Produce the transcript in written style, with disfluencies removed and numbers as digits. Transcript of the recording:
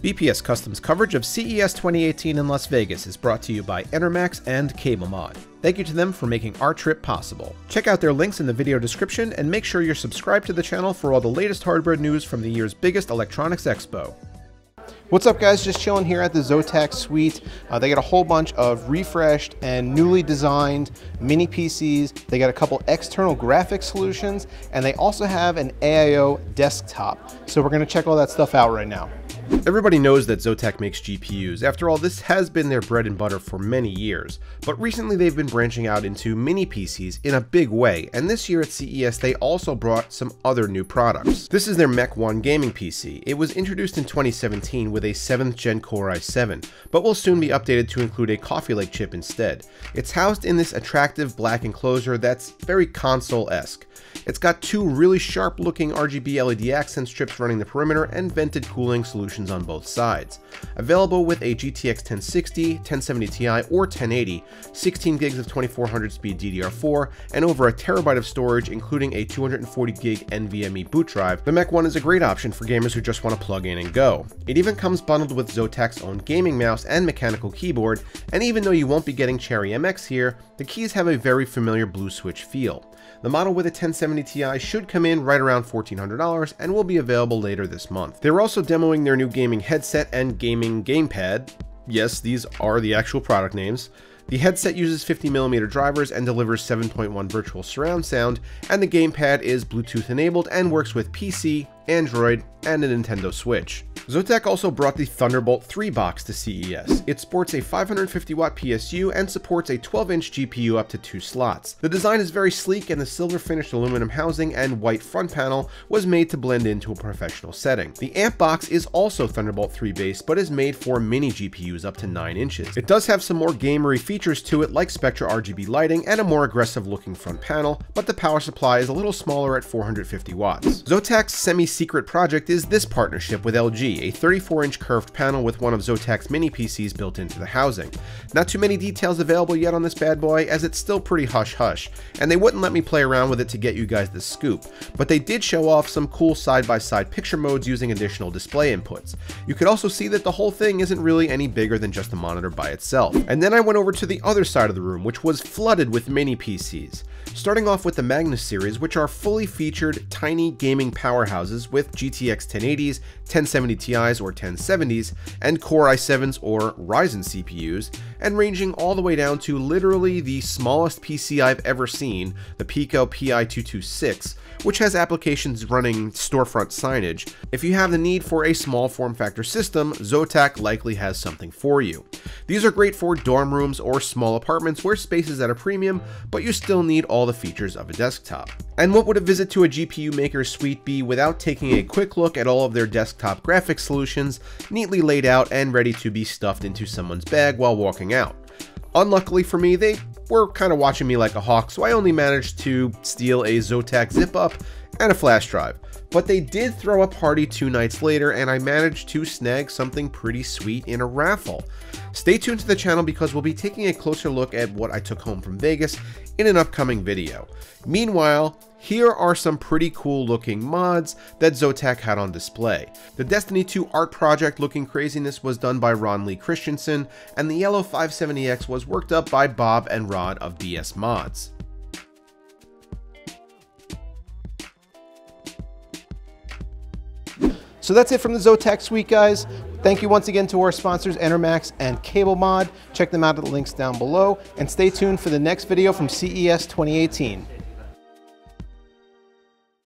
VPS Custom's coverage of CES 2018 in Las Vegas is brought to you by Enermax and CableMod. Thank you to them for making our trip possible. Check out their links in the video description and make sure you're subscribed to the channel for all the latest hardware news from the year's biggest electronics expo. What's up, guys? Just chilling here at the Zotac suite. They got a whole bunch of refreshed and newly designed mini PCs. They got a couple external graphics solutions, and they also have an AIO desktop. So we're going to check all that stuff out right now. Everybody knows that Zotac makes GPUs. After all, this has been their bread and butter for many years. But recently they've been branching out into mini PCs in a big way, and this year at CES they also brought some other new products. This is their Mech 1 gaming PC. It was introduced in 2017 with a 7th gen Core i7, but will soon be updated to include a Coffee Lake chip instead. It's housed in this attractive black enclosure that's very console-esque. It's got two really sharp looking RGB LED accent strips running the perimeter and vented cooling solutions on both sides. Available with a GTX 1060, 1070 Ti, or 1080, 16 gigs of 2400 speed DDR4, and over a terabyte of storage including a 240 gig NVMe boot drive, the Mech 1 is a great option for gamers who just want to plug in and go. It even comes bundled with Zotac's own gaming mouse and mechanical keyboard, and even though you won't be getting Cherry MX here, the keys have a very familiar blue switch feel. The model with a 1070 Ti should come in right around $1,400 and will be available later this month. They're also demoing their new gaming headset and gaming gamepad. Yes, these are the actual product names. The headset uses 50mm drivers and delivers 7.1 virtual surround sound, and the gamepad is Bluetooth enabled and works with PC, Android, and a Nintendo Switch. Zotac also brought the Thunderbolt 3 box to CES. It sports a 550-watt PSU and supports a 12-inch GPU up to 2 slots. The design is very sleek, and the silver-finished aluminum housing and white front panel was made to blend into a professional setting. The amp box is also Thunderbolt 3 based, but is made for mini GPUs up to 9 inches. It does have some more gamery features to it, like Spectra RGB lighting and a more aggressive-looking front panel, but the power supply is a little smaller at 450 watts. Zotac's semi-secret project is this partnership with LG, a 34-inch curved panel with one of Zotac's mini PCs built into the housing. Not too many details available yet on this bad boy, as it's still pretty hush-hush, and they wouldn't let me play around with it to get you guys the scoop, but they did show off some cool side-by-side picture modes using additional display inputs. You could also see that the whole thing isn't really any bigger than just a monitor by itself. And then I went over to the other side of the room, which was flooded with mini PCs. Starting off with the Magnus series, which are fully featured tiny gaming powerhouses with GTX 1080s, 1070 Ti's or 1070s, and Core i7s or Ryzen CPUs, and ranging all the way down to literally the smallest PC I've ever seen, the Pico Pi226, which has applications running storefront signage. If you have the need for a small form factor system, Zotac likely has something for you. These are great for dorm rooms or small apartments where space is at a premium, but you still need all the features of a desktop. And what would a visit to a GPU maker's suite be without taking a quick look at all of their desktop graphics solutions, neatly laid out and ready to be stuffed into someone's bag while walking out? Unluckily for me, they were kind of watching me like a hawk, so I only managed to steal a Zotac zip-up and a flash drive. But they did throw a party 2 nights later, and I managed to snag something pretty sweet in a raffle. Stay tuned to the channel because we'll be taking a closer look at what I took home from Vegas in an upcoming video. Meanwhile, here are some pretty cool looking mods that Zotac had on display. The Destiny 2 art project looking craziness was done by Ron Lee Christensen, and the yellow 570X was worked up by Bob and Rod of DS Mods. So that's it from the Zotac suite, guys. Thank you once again to our sponsors Enermax and CableMod. Check them out at the links down below, and stay tuned for the next video from CES 2018.